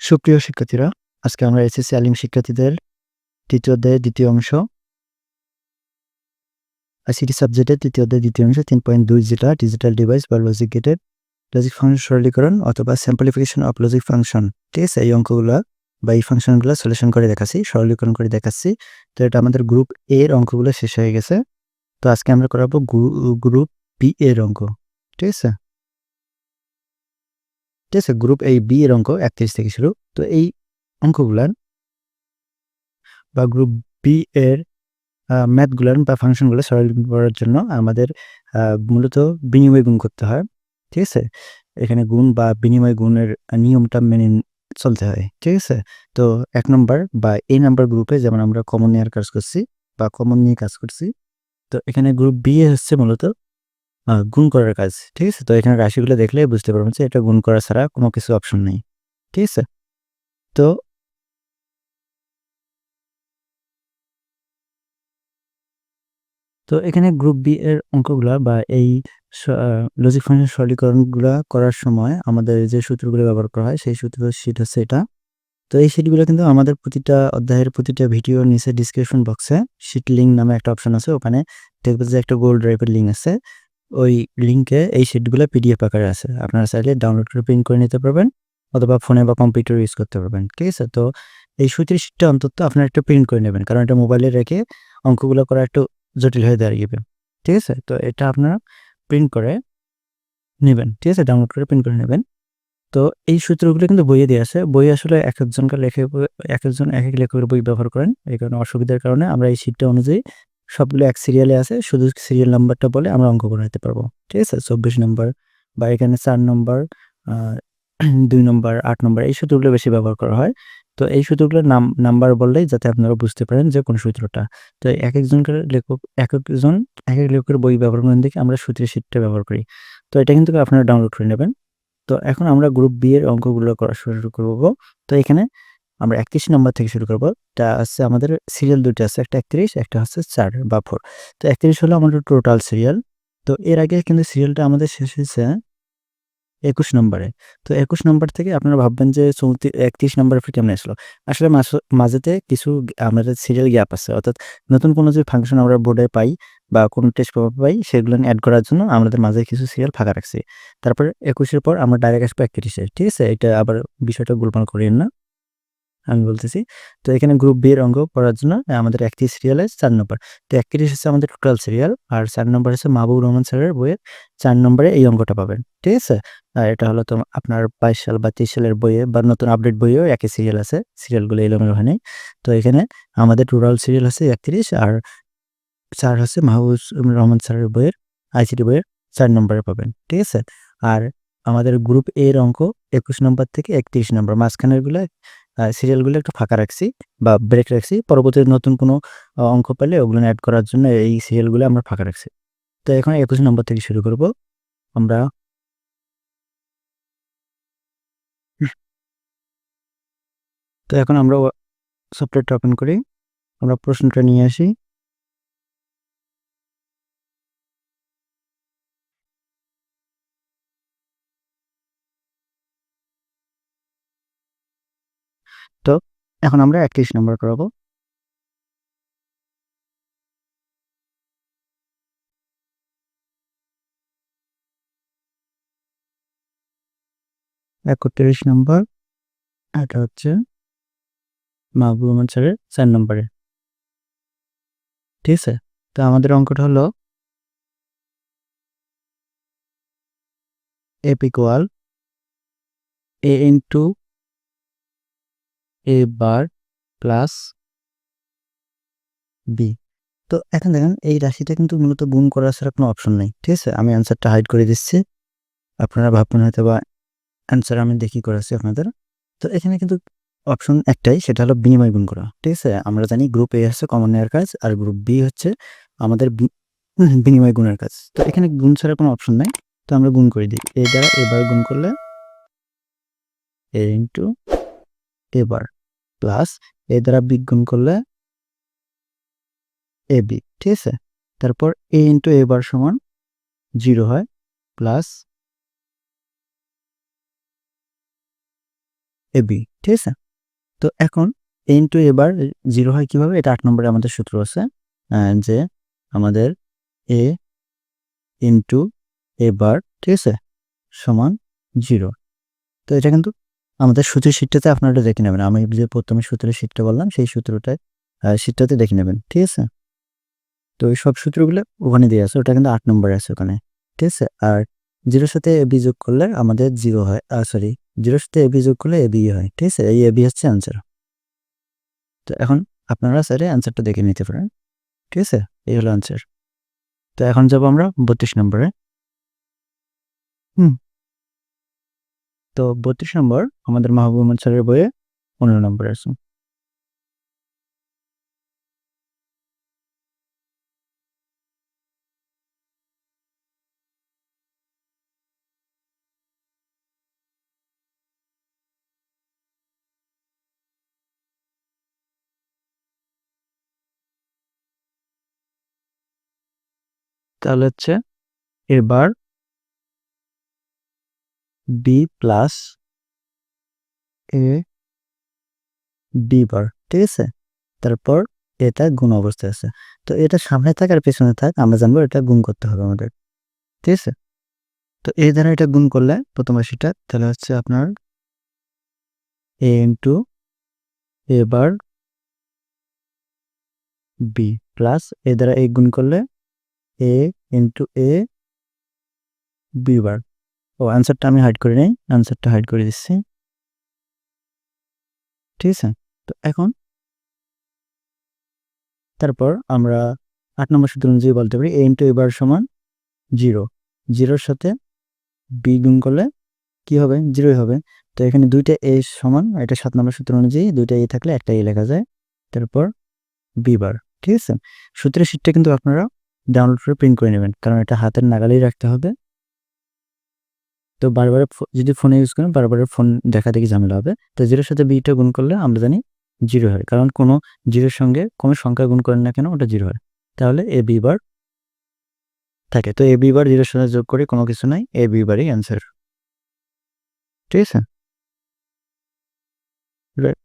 সুপ্রিয় শিক্ষার্থীরা, আজকে আমরা এসএসসি আলিম শিক্ষার্থীদের তৃতীয় অধ্যায়ের দ্বিতীয় অংশ আইসিটি সাবজেক্টের তৃতীয় অধ্যায়ের দ্বিতীয় অংশ ৩.২ যেটা ডিজিটাল ডিভাইস বা লজিক গেটের লজিক ফাংশন সরলীকরণ অথবা সিম্পলিফিকেশন অফ লজিক ফাংশন, ঠিক আছে? এই অঙ্কগুলা বা এই ফাংশনগুলো সলিউশন করে দেখাচ্ছি, সরলীকরণ করে দেখাচ্ছি। তো এটা আমাদের গ্রুপ এ এর অঙ্কগুলো শেষ হয়ে গেছে। তো আজকে আমরা করাবো গ্রুপ বি এর অঙ্ক, ঠিক আছে? ঠিক আছে, গ্রুপ এই বি এর অঙ্ক ৩১ থেকে শুরু। তো এই অঙ্কগুলার বা গ্রুপ বি এর ম্যাথগুলার বা ফাংশনগুলো সরল করার জন্য আমাদের মূলত বিনিময় গুণ করতে হয়, ঠিক আছে? এখানে গুণ বা বিনিময় গুণের নিয়মটা মেনে চলতে হয়, ঠিক আছে? তো ১ নম্বর বা এ নাম্বার গ্রুপে যেমন আমরা কমন নেওয়ার কাজ করছি বা কমন নিয়ে কাজ করছি। তো এখানে গ্রুপ বি এ হচ্ছে মূলত গুণ করার কাজ, ঠিক আছে? তো এখানে রাশিগুলো দেখলেই বুঝতে পারবেন যে এটা গুণ করা ছাড়া কোনো কিছু অপশন নেই, ঠিক আছে? তো এখানে গ্রুপ বি এর অঙ্কগুলা বা এই স আ লজিক ফাংশন সরলীকরণগুলা করার সময় আমাদের যে সূত্রগুলো ব্যবহার করা হয় সেই সূত্রের শীট হচ্ছে এটা। তো এই শীটগুলো কিন্তু আমাদের প্রতিটা অধ্যায়ের প্রতিটা ভিডিওর নিচে ডেসক্রিপশন বক্সে শীট লিঙ্ক নামে একটা অপশন আছে। ওখানে দেখবেন যে একটা Google Drive এর লিঙ্ক আছে। ওই লিঙ্কে এই শীটগুলা পিডিএফ আকারে আছে। আপনারা চাইলে ডাউনলোড করে প্রিন্ট করে নিতে পারবেন অথবা ফোনে বা কম্পিউটারে ইউজ করতে পারবেন। ঠিক আছে? তো এই সূত্রের শীটটা অন্তত আপনারা একটু প্রিন্ট করে নেবেন। কারণ এটা মোবাইলে রেখে অঙ্কগুলো করা একটু জটিল হয়ে দাঁড়িয়ে। ঠিক আছে? তো এটা আপনারা প্রিন্ট করে নিবেন। ঠিক আছে? ডাউনলোড করে প্রিন্ট করে নেবেন। তো এই সূত্রগুলো কিন্তু বইয়ে দেয়া আছে। বই আসলে একেকজনকার একেকজন একেক লেখকের বই ব্যবহার করেন। এই কারণে অসুবিধার কারণে আমরা এই শীটটা অনুযায়ী সবগুলো এক সিরিয়ালে আছে। শুধু সিরিয়াল নাম্বারটা বলে আমরা অঙ্ক করে নিতে পারবো। ঠিক আছে? ২৪ নম্বর বা এখানে ৪ নম্বর, আ ২ নম্বর, ৮ নম্বর এই সূত্রগুলো বেশি ব্যবহার করা হয়। তো এই সূত্রগুলোর নাম্বার বললেই যাতে আপনারা বুঝতে পারেন যে কোন সূত্রটা। তো একেকজনকার লেখক একেকজন একেক লেখকের বই ব্যবহার করেন দেখে আমরা সূত্রের শীটটা ব্যবহার করি। তো এটা কিন্তু আপনারা ডাউনলোড করে নেবেন। তো এখন আমরা গ্রুপ বি এর অঙ্কগুলো করা শুরু করব। তো এখানে আমরা ৩১ নম্বর থেকে শুরু করব। এটা হচ্ছে আমাদের সিরিয়াল ২ টা আছে। একটা ৩১, একটা হচ্ছে ৪ বা ৪। তো ৩১ হলো আমাদের টোটাল সিরিয়াল। তো এর আগে কিন্তু সিরিয়ালটা আমাদের শেষ হয়েছে ২১ নম্বরে। তো ২১ নম্বর থেকে আপনারা ভাববেন যে ৩১ নম্বরে কেমনে আসলো? আসলে মাঝেতে কিছু আমাদের সিরিয়াল গ্যাপ আছে। অর্থাৎ নতুন কোনো যে ফাংশন আমরা বোর্ডে পাই বা কোনো টেস্ট পেপার পাই সেগুলো এড করার জন্য আমাদের মাঝে কিছু সিরিয়াল ফাঁকা রাখছি। তারপরে ২১ এর পর আমরা ডাইরেক্ট আসবো ৩১ এ। ঠিক আছে? এটা আবার বিষয়টা গোলমাল করিয়েন না। আমি বলতেছি। তো এখানে গ্রুপ বি এর অঙ্ক করার জন্য আমাদের ৩১ সিরিয়ালে ৪ নম্বর। তো ৩১ হচ্ছে আমাদের টোটাল সিরিয়াল। আর ৪ নম্বর হচ্ছে মাহবুবুর রহমান স্যারের বইয়ের ৪ নম্বরে এই অঙ্কটা পাবেন। ঠিক আছে? আর এটা হলো আপনার ২২ সাল বা ২৩ সালের বইয়ে বা নতুন আপডেট বইয়েও একই সিরিয়াল আছে। সিরিয়ালগুলো এলোমেলো হয় নাই। তো এখানে আমাদের টোটাল সিরিয়াল হচ্ছে ৩১ আর ৪ হচ্ছে মাহবুবুর রহমান স্যারের বইয়ের আইসিটি বইয়ের ৪ নম্বরে পাবেন। ঠিক আছে? আর আমাদের গ্রুপ এ এর অঙ্ক ২১ নম্বর থেকে ৩১ নম্বর মাঝখানেরগুলা সিরিয়ালগুলো একটু ফাঁকা রাখছি বা ব্রেক রাখছি। পরবর্তীতে নতুন কোনো অঙ্ক পেলে ওগুলো এড করার জন্য এই সিরিয়ালগুলো আমরা ফাঁকা রাখছি। তো এখন ২১ নম্বর থেকে শুরু করব। আমরা তো এখন আমরা সফটওয়্যারটা ওপেন করি। আমরা প্রশ্নটা নিয়ে আসি। তো এখন আমরা ৩১ নম্বর করাবো। ৳৩১ নম্বর। এটা হচ্ছে মাহবুবুর রহমান স্যারের ৪ নম্বরে। ঠিক আছে? তো আমাদের অঙ্কটা হলো F equal A into A bar plus B। তো এখন দেখেন এই রাশিটা কিন্তু মূলত গুণ করা ছাড়া কোনো অপশন নাই। ঠিক আছে? আমি অ্যান্সারটা হাইড করে দিচ্ছি। আপনারা ভাববেন হয়তোবা অ্যান্সার আমি দেখি করেছি আপনাদের। তো এখানে কিন্তু অপশন একটাই, সেটা হলো বিনিময় গুণ করা। ঠিক আছে? আমরা জানি গ্রুপ A হচ্ছে কমন নেওয়ার কাজ আর গ্রুপ B হচ্ছে আমাদের বিনিময় গুণের কাজ। তো এখানে গুণ ছাড়া কোনো অপশন নাই। তো আমরা গুণ করে দিই। A দ্বারা A বার গুণ করলে A into A bar plus A দ্বারা B গুণ করলে AB। ঠিক আছে? তারপর A ইন্টু A বার সমান 0 হয় প্লাস AB। ঠিক আছে? তো এখন a ইনটু a বার 0 হয় কিভাবে? এটা 8 নম্বরে আমাদের সূত্র আছে যে আমাদের a ইনটু a বার, ঠিক আছে? সমান 0। তো এটা কিন্তু আমাদের সূত্রের শীটটাতে আপনারা এটা দেখে নেবেন। আমি যে প্রথমে সূত্রের শীটটা বললাম সেই সূত্রটায় শীটটাতে দেখে নেবেন। ঠিক আছে? তো এই সব সূত্রগুলো ওখানে দেয়া আছে। ওটা কিন্তু 8 নম্বরে আছে ওখানে। ঠিক আছে? আর 0 এর সাথে ab যোগ করলে আমাদের 0 হয়। সরি, 0 এর সাথে ab যোগ করলে ab হয়। ঠিক আছে? এই ab হচ্ছে অ্যান্সার। তো এখন আপনারা চাইলে অ্যান্সারটা দেখে নিতে পারেন। ঠিক আছে? এই হলো অ্যান্সার। তো এখন যাব আমরা 32 নম্বরে। হুম। তো 32 নম্বর আমাদের মাহবুব মোহাম্মদ স্যারের বইয়ে 15 নম্বরে আছে। তাহলে হচ্ছে এবার b প্লাস a b বার, ঠিক আছে? তারপর এটা গুণ অবস্থায় আছে। তো এটা সামনে থাক আর পেছনে থাক, আমরা জানবো এটা গুণ করতে হবে আমাদের। ঠিক আছে? তো a দ্বারা এটা গুণ করলে প্রথম রাশিটা তাহলে হচ্ছে আপনার a into a bar b plus a দ্বারা a গুণ করলে a ইনটু a b বার। অ্যান্সারটা আমি হাইড করে নেই। অ্যান্সারটা হাইড করে দিচ্ছি। ঠিক আছে? তো এখন তারপর আমরা 8 নম্বর সূত্র অনুযায়ী বলতে পারি a ইনটু a বার সমান 0। 0 এর সাথে b গুণ করলে কি হবে? 0 হবে। তো এখানে 2টা a সমান, এটা 7 নম্বর সূত্র অনুযায়ী 2টা a থাকলে একটা a লেখা যায়। তারপর b বার। ঠিক আছে? সূত্রের শীটটা কিন্তু আপনারা ডাউনলোড করে প্রিন্ট করে নেবেন। কারণ এটা হাতের নাগালেই রাখতে হবে। তো বারবার যদি ফোনে ইউজ করেন বারবার ফোন দেখাদেখি ঝামেলা হবে। তো 0 এর সাথে b টা গুণ করলে আমরা জানি 0 হয়। কারণ কোনো 0 এর সঙ্গে কোনো সংখ্যা গুণ করেন না কেন ওটা 0 হয়। তাহলে a b বার থাকে। তো a b বার 0 এর সাথে যোগ করে কোনো কিছু নাই। a b বারই অ্যান্সার। ঠিক আছে? রাইট।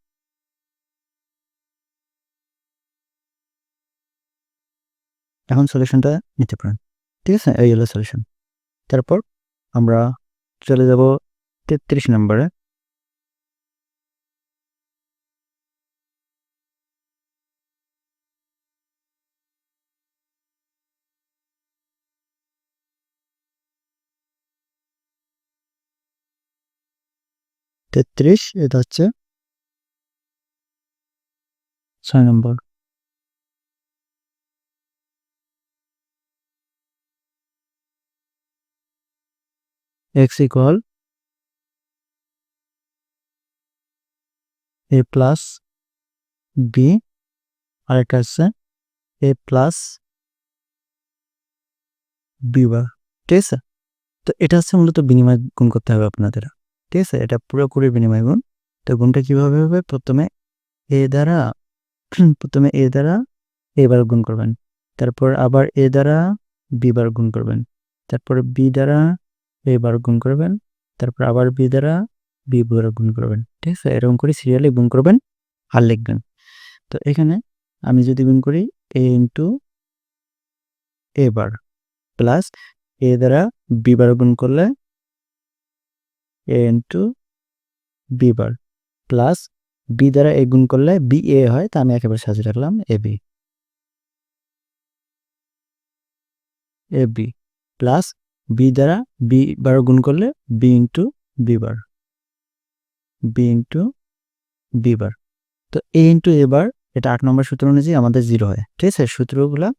এখন সলিউশনটা নিতে পারেন। ঠিক আছে? এই হলো সলিউশন। তারপর আমরা চলে যাব 33 নম্বরে। এটা হচ্ছে 6 নম্বর। x equal a plus b, আরেকটা আছে a প্লাস b বার। ঠিক আছে? তো এটা হচ্ছে মূলত বিনিময় গুণ করতে হবে আপনাদের। ঠিক আছে? এটা পুরোপুরি বিনিময় গুণ। তো গুণটা কিভাবে হবে? প্রথমে a দ্বারা a বার গুণ করবেন। তারপর আবার a দ্বারা b বার গুণ করবেন। তারপর b দ্বারা a বার গুণ করবেন। তারপর আবার b দ্বারা b বার গুণ করবেন। ঠিক আছে? এরকম করে সিরিয়ালি গুণ করবেন আর লিখবেন। তো এখানে আমি যদি গুণ করি a into a bar plus a দ্বারা b বার গুণ করলে a into b bar plus b দ্বারা a গুণ করলে b a হয়, তা আমি একেবারে সাজিয়ে রাখলাম ab প্লাস b দ্বারা b বার গুণ করলে b ইনটু b বার তো a ইনটু a বার এটা 8 নম্বর সূত্র অনুযায়ী আমাদের 0 হয়। ঠিক আছে? সূত্রগুলা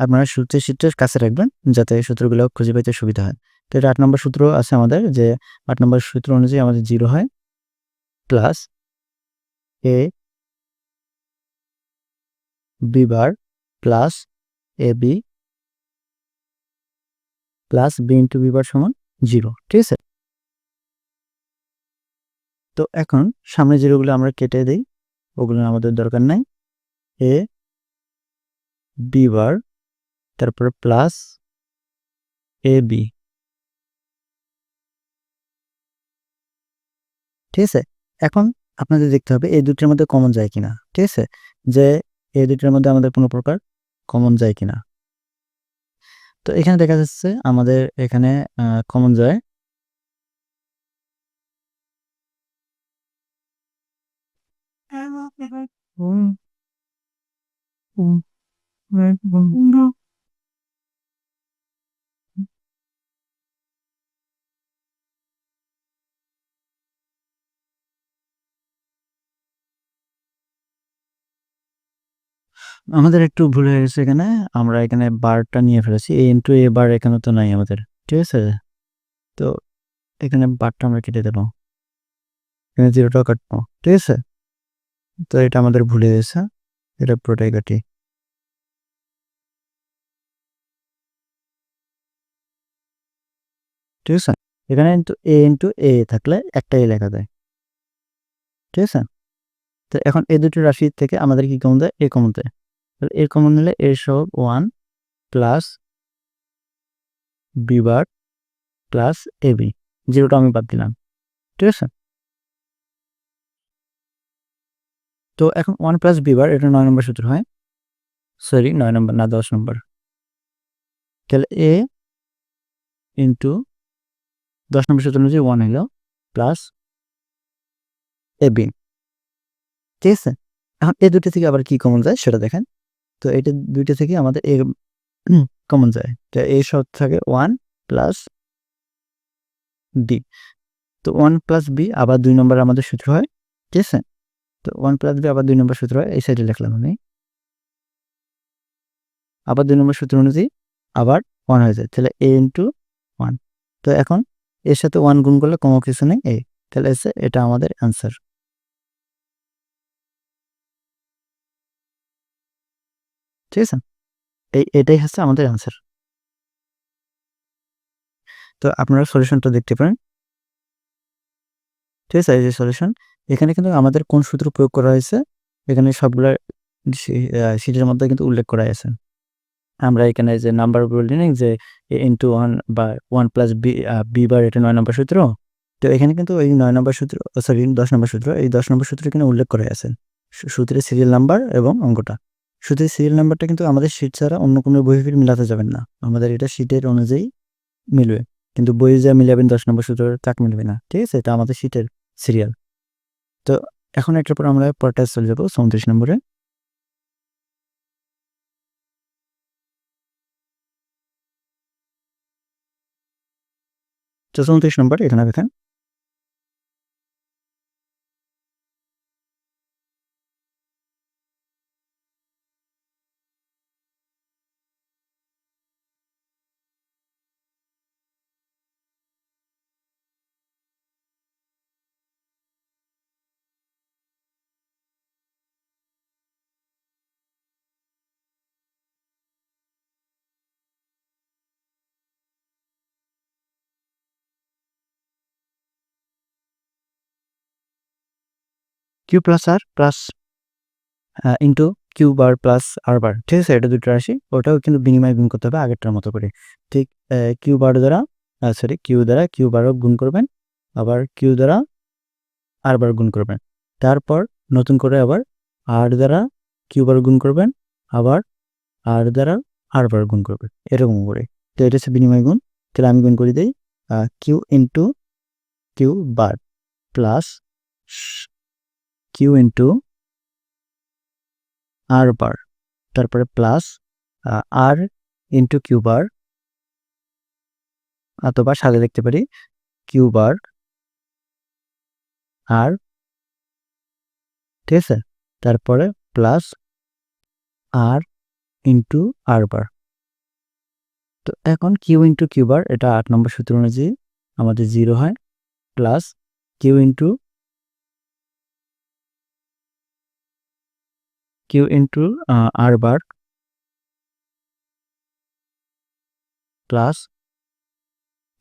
আপনারা সূত্রের শীটটার কাছে রাখবেন যাতে সূত্রগুলো খুঁজে পাইতে সুবিধা হয়। তো এটা 8 নম্বর সূত্র আছে আমাদের, যে 8 নম্বর সূত্র অনুযায়ী আমাদের 0 হয় plus a b bar plus ab plus b into b বার সমান 0। ঠিক আছে? তো এখন সামনে যেগুলো আমরা কেটে দেই ওগুলো আমাদের দরকার নাই। a b বার তারপর প্লাস ab। ঠিক আছে? এখন আপনাদের দেখতে হবে এই দুটির মধ্যে কমন যায় কিনা, ঠিক আছে? যে এই দুটির মধ্যে আমাদের কোনো প্রকার কমন যায় কিনা। তো এখানে দেখা যাচ্ছে আমাদের এখানে কমন যায়। আমাদের একটু ভুল হয়ে গেছে এখানে। আমরা এখানে বারটা নিয়ে ফেলেছি। a ইনটু a বার এখানে তো নাই আমাদের। ঠিক আছে? তো এখানে বারটা আমরা কেটে দেব। এখানে 0 টাও কাটবো। ঠিক আছে? তো এটা আমাদের ভুল হয়ে গেছে। এটা পুরোটাই কাটি। ঠিক আছে? এখানে ইনটু a থাকলে একটাই লেখা যায়। ঠিক আছে? তো এখন এই দুটো রাশি থেকে আমাদের কি কমন যায়? a কমন যায়। তাহলে a কমন নিলে a সহগ 1 প্লাস b বার প্লাস ab। 0 টা আমি বাদ দিলাম। ঠিক আছে? তো এখন 1 প্লাস b বার এটা 9 নম্বর সূত্র হয়। সরি 9 নম্বর না 10 নম্বর। তাহলে a ইনটু 10 নম্বর সূত্র অনুযায়ী 1 হইল প্লাস ab। ঠিক আছে? এখন এই দুটো থেকে আবার কি কমন যায় সেটা দেখেন। তো এটা দুইটা থেকে আমাদের a কমন যায়। তো a সহগ থাকে 1 প্লাস b। তো 1 প্লাস b আবার 2 নম্বর আমাদের সূত্র হয়। ঠিক আছে? তো 1 প্লাস b আবার 2 নম্বর সূত্র হয়। এই সাইডে লিখলাম আমি। আবার 2 নম্বর সূত্র অনুযায়ী আবার 1 হয়ে যায়। তাহলে a ইনটু 1। তো এখন এর সাথে 1 গুণ করলে কোনো কিছু নেই a। তাহলে এটা আমাদের অ্যান্সার। ঠিক আছে? এটাই হচ্ছে আমাদের অ্যান্সার। তো আপনারা সলিউশনটা দেখতে পারেন। ঠিক আছে? এই যে সলিউশন। এখানে কিন্তু আমাদের কোন সূত্র প্রয়োগ করা হয়েছে এখানে সবগুলা শীটের মধ্যে কিন্তু উল্লেখ করা আছে। আমরা এখানে যে নাম্বারগুলো নিই যে a ইনটু 1 বা 1 প্লাস b বার এটা 9 নম্বর সূত্র। তো এখানে কিন্তু এই 9 নম্বর সূত্র সরি 10 নম্বর সূত্র। এই 10 নম্বর সূত্র এখানে উল্লেখ করা আছে। সূত্রের সিরিয়াল নাম্বার এবং অঙ্কটা। সূত্রের সিরিয়াল নাম্বারটা কিন্তু আমাদের শীট ছাড়া অন্য কোনো বই ফির মিলাতে যাবেন না। আমাদের এটা শীটের অনুযায়ী মিলবে। কিন্তু বইয়ে যা মিলাবেন 10 নম্বর সূত্র তাক মিলবে না। ঠিক আছে? এটা আমাদের শীটের সিরিয়াল। তো এখন এটার পর আমরা পরেরটায় চলে যাব 34 নম্বরে। তো 34 নম্বর এখানে দেখেন। Q plus R plus into Q bar plus R bar. ঠিক আছে? এটা দুটো রাশি। ওটাও কিন্তু বিনিময় গুণ করতে হবে আগেরটার মতো করে। ঠিক কিউ বার দ্বারা কিউ দ্বারা কিউ বারও গুণ করবেন। আবার কিউ দ্বারা আর বার গুণ করবেন। তারপর নতুন করে আবার আর দ্বারা কিউ বার গুণ করবেন। আবার আর দ্বারা আর বার গুণ করবেন। এরকম করে। তো এটা হচ্ছে বিনিময় গুণ। তাহলে আমি গুণ করে দেই Q into Q bar plus Q into R bar. তারপরে plus R into Q bar অথবা সাথে লিখতে পারি কিউ বার আর। ঠিক আছে? তারপরে প্লাস আর ইনটু আর বার। তো এখন কিউ ইনটু কিউ বার এটা 8 নম্বর সূত্র অনুযায়ী আমাদের 0 হয় প্লাস কিউ ইনটু আর বার প্লাস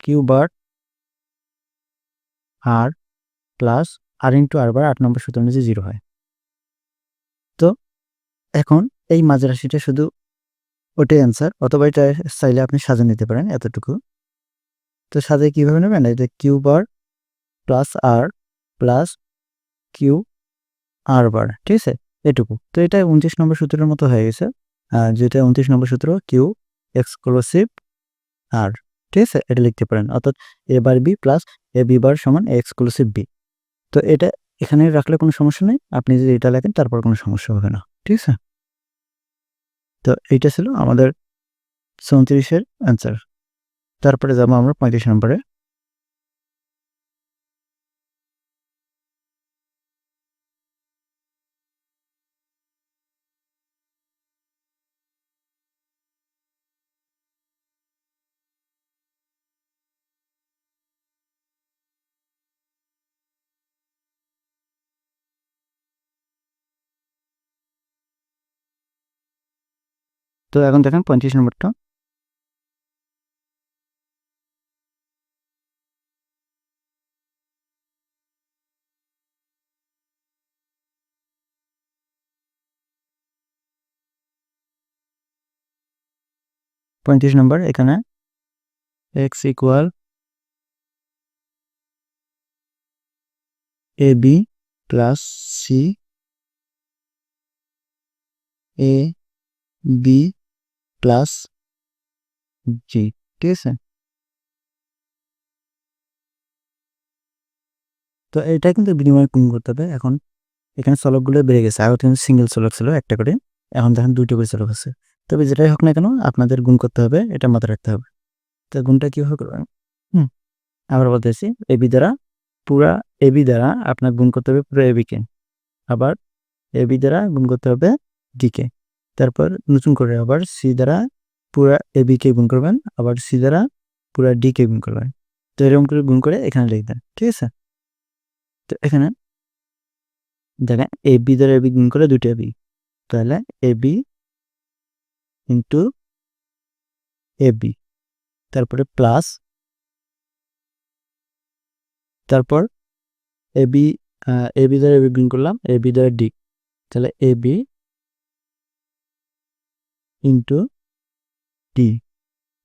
কিউ বার আর প্লাস আর ইনটু আর বার 8 নম্বর সূত্র অনুযায়ী 0 হয়। তো এখন এই মাঝের রাশিটা শুধু ওটাই অ্যান্সার, অথবা এটা চাইলে আপনি সাজিয়ে নিতে পারেন এতটুকু। তো সাজিয়ে কিভাবে নেবেন? এটা Q bar plus R plus Q R bar, ঠিক আছে, এটুকু। তো এটা 29 নম্বর সূত্রের মতো হয়ে গেছে, যেটা 29 নম্বর সূত্র কিউ এক্সক্লুসিভ আর, ঠিক আছে, এটা লিখতে পারেন, অর্থাৎ এ বার বি প্লাস এ বি বার সমান এ এক্সক্লুসিভ বি। তো এটা এখানে রাখলে কোনো সমস্যা নেই, আপনি যদি এটা লেখেন তারপর কোনো সমস্যা হবে না, ঠিক আছে। তো এইটা ছিল আমাদের 34-এর অ্যান্সার। তারপরে যাবো আমরা 35 নম্বরে। তো এখন দেখেন 35 নম্বরটা। পঁয়ত্রিশ নম্বর, এখানে x equal A B plus C A B plus জি, ঠিক আছে। তো এটা কিন্তু বিনিময় গুণ করতে হবে। এখন এখানে চলকগুলো বেড়ে গেছে, আগে কিন্তু সিঙ্গেল চলক ছিল একটা করে, এখন দেখেন দুইটা করে চলক আছে। তবে যেটাই হোক না কেন আপনাদের গুণ করতে হবে, এটা মাথায় রাখতে হবে। তো গুণটা কীভাবে করবেন? আবার বলতেছি, এবি দ্বারা পুরা এবি দ্বারা আপনার গুণ করতে হবে পুরো এবিকে, আবার এবি দ্বারা গুণ করতে হবে ডিকে, তারপর নতুন করে আবার সি দ্বারা পুরা এবিকে গুণ করবেন, আবার সি দ্বারা পুরা ডিকে গুণ করবেন। তো এরকম করে গুণ করে এখানে লিখবেন, ঠিক আছে। তো এখানে দেখেন এবি দ্বারা এবি গুণ করে দুটো এবি, তাহলে এবি ইন্টু এবি, তারপরে প্লাস, তারপর এবি এবি দ্বারা এবি গুণ করলাম, এবি দ্বারা ডি, তাহলে এবি ইন্টু ডি,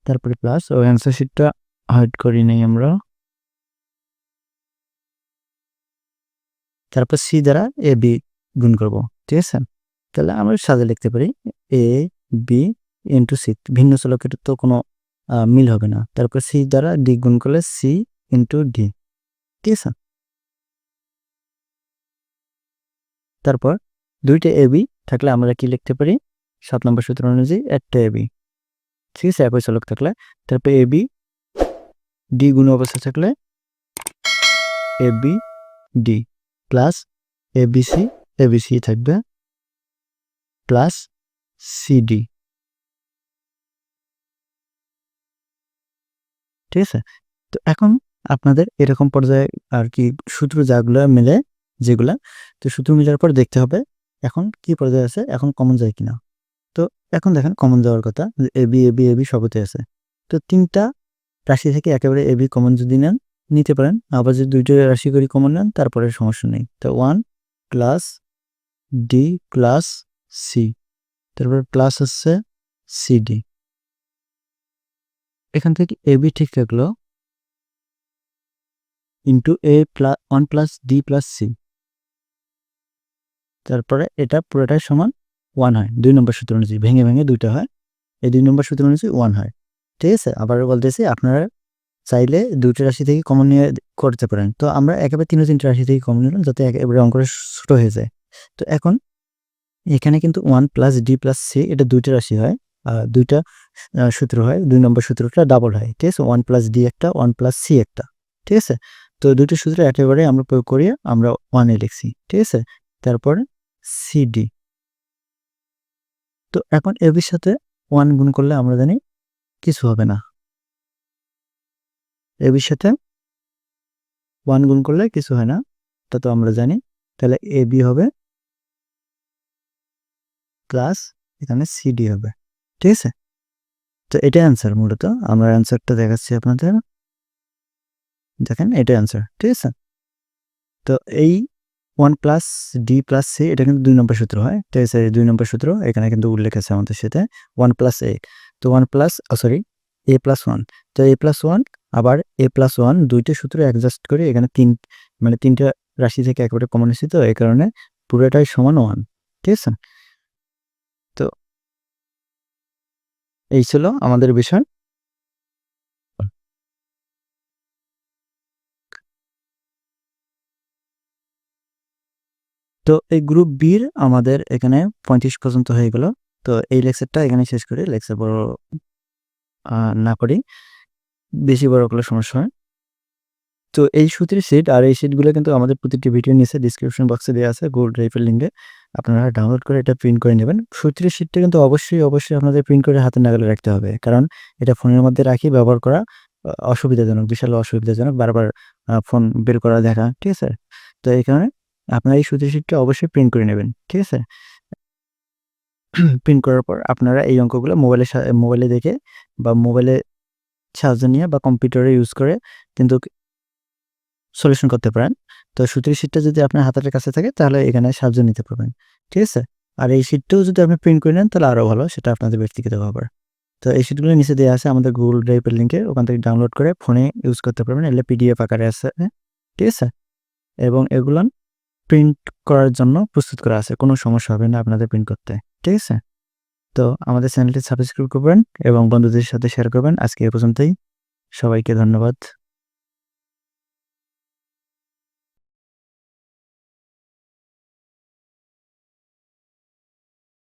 তারপরে প্লাস, ও অ্যান্সার শিটটা হাইড করি নেই আমরা, তারপর সি দ্বারা এ বি গুণ করব, ঠিক আছে। তাহলে আমরা সাজে লিখতে পারি এ বি ইন্টু সি, ভিন্ন চলকের তো কোনো মিল হবে না। তারপর সি দ্বারা ডি গুণ করলে সি ইন্টু ডি, ঠিক আছে। তারপর দুইটা এ বি থাকলে আমরা কি লিখতে পারি? 7 নম্বর সূত্র অনুযায়ী একটা এ বি, ঠিক আছে, একই চলক থাকলে। তারপর এ বি ডি গুণ অবস্থা থাকলে A B D plus A B C থাকবে প্লাস সিডি, ঠিক আছে। তো এখন আপনাদের এরকম পর্যায়ে আর কি সূত্র যেগুলো মিলে, যেগুলা, তো সূত্র মিলার পর দেখতে হবে এখন কি পর্যায়ে আছে, এখন কমন যায় কিনা। তো এখন দেখেন কমন যাওয়ার কথা, এবি সবতে আছে। তো 3টা রাশি থেকে একেবারে এবি কমন যদি নেন নিতে পারেন, আবার যদি 2টা রাশি করে কমন নেন তারপরে সমস্যা নেই। তো 1 প্লাস ডি প্লাস সি, তারপর প্লাস হচ্ছে সিডি, এখান থেকে এবি ঠিক থাকলো into A plus 1 plus D plus C, তারপরে এটা পুরোটাই সমান 1 হয় 2 নম্বর সূত্র অনুযায়ী, ভেঙে ভেঙে 2টা হয়, এই 2 নম্বর সূত্র অনুযায়ী 1 হয়, ঠিক আছে। আবার বলতেছি আপনারা চাইলে 2টা রাশি থেকে কমন নিয়ে করতে পারেন। তো আমরা একেবারে 3টা রাশি থেকে কমন নিলাম যাতে একেবারে অঙ্কটা ছোট হয়ে যায়। তো এখন এখানে কিন্তু 1 প্লাস ডি প্লাস সি এটা 2টা রাশি হয়, 2টা সূত্র হয়, 2 নম্বর সূত্রটা ডাবল হয়, ঠিক আছে। 1 প্লাস ডি একটা, 1 প্লাস সি একটা, ঠিক আছে। তো 2টো সূত্র একেবারে আমরা প্রয়োগ করিয়ে আমরা 1 এ লিখছি, ঠিক আছে। তারপরে সিডি, তো এখন এবির সাথে 1 গুণ করলে আমরা জানি কিছু হবে না, এবির সাথে 1 গুণ করলে কিছু হয় না, তা তো আমরা জানি। তাহলে এবি হবে প্লাস এখানে সিডি হবে, ঠিক আছে। তো এটা অ্যান্সার, মূলত আমরা অ্যান্সারটা দেখাচ্ছি আপনাদের, দেখেন এটা অ্যান্সার, ঠিক আছে। তো এই 1 প্লাস ডি প্লাস সি এটা কিন্তু 2 নম্বর সূত্র হয়, ঠিক আছে। 2 নম্বর সূত্র এখানে কিন্তু উল্লেখ আছে আমাদের সাথে 1 প্লাস এ, তো 1 প্লাস সরি এ প্লাস 1, তো এ প্লাস 1 আবার এ প্লাস 1 দুইটা সূত্র অ্যাডজাস্ট করে এখানে 3 মানে 3টা রাশি থেকে একেবারে কমন নিছি, তো এই কারণে পুরোটাই সমান 1, ঠিক আছে? তো এই ছিল আমাদের বিষয়। তো এই গ্রুপ বির আমাদের এখানে 35 পর্যন্ত হয়ে গেল। তো এই লেকচারটা এখানেই শেষ করি। লেকচার বড় না করি। বেশি বড় করলে সমস্যা হয়। তো এই সুতির শিট আর এই শিটগুলো কিন্তু আমাদের প্রতিটি ভিডিওর নিচে ডেসক্রিপশন বক্সে দেওয়া আছে Google Drive-এর লিঙ্কে। আপনারা ডাউনলোড করে এটা প্রিন্ট করে নেবেন। সুতির শিটটা কিন্তু অবশ্যই আপনাদের প্রিন্ট করে হাতের নাগালে রাখতে হবে। কারণ এটা ফোনের মধ্যে রাখি ব্যবহার করা অসুবিধাজনক, বিশাল অসুবিধাজনক। বারবার ফোন বের করা দেখা, ঠিক আছে? তো এই কারণে আপনারা এই সুতির শিটটা অবশ্যই প্রিন্ট করে নেবেন, ঠিক আছে? প্রিন্ট করার পর আপনারা এই অঙ্কগুলো মোবাইলে দেখে বা মোবাইলে সাহায্য নিয়ে বা কম্পিউটারে ইউজ করে কিন্তু সলিউশন করতে পারেন। তো সুতির শিটটা যদি আপনার হাতের কাছে থাকে তাহলে এখানে সাহায্য নিতে পারবেন। ঠিক আছে? আর এই শিটটাও যদি আপনি প্রিন্ট করে নেন তাহলে আরো ভালো। সেটা আপনাদের ব্যক্তিগত ব্যাপার। তো এই শিটগুলো নিচে দেয়া আছে আমাদের Google Drive এর লিঙ্কে। ওখান থেকে ডাউনলোড করে ফোনে ইউজ করতে পারবেন। এগুলো পিডিএফ আকারে আছে। ঠিক আছে? এবং এগুলান প্রিন্ট করার জন্য প্রস্তুত করা আছে। কোনো সমস্যা হবে না আপনাদের প্রিন্ট করতে। ঠিক আছে? তো আমাদের চ্যানেলটি সাবস্ক্রাইব করবেন এবং বন্ধুদের সাথে শেয়ার করবেন। আজকে এ পর্যন্তই। সবাইকে ধন্যবাদ।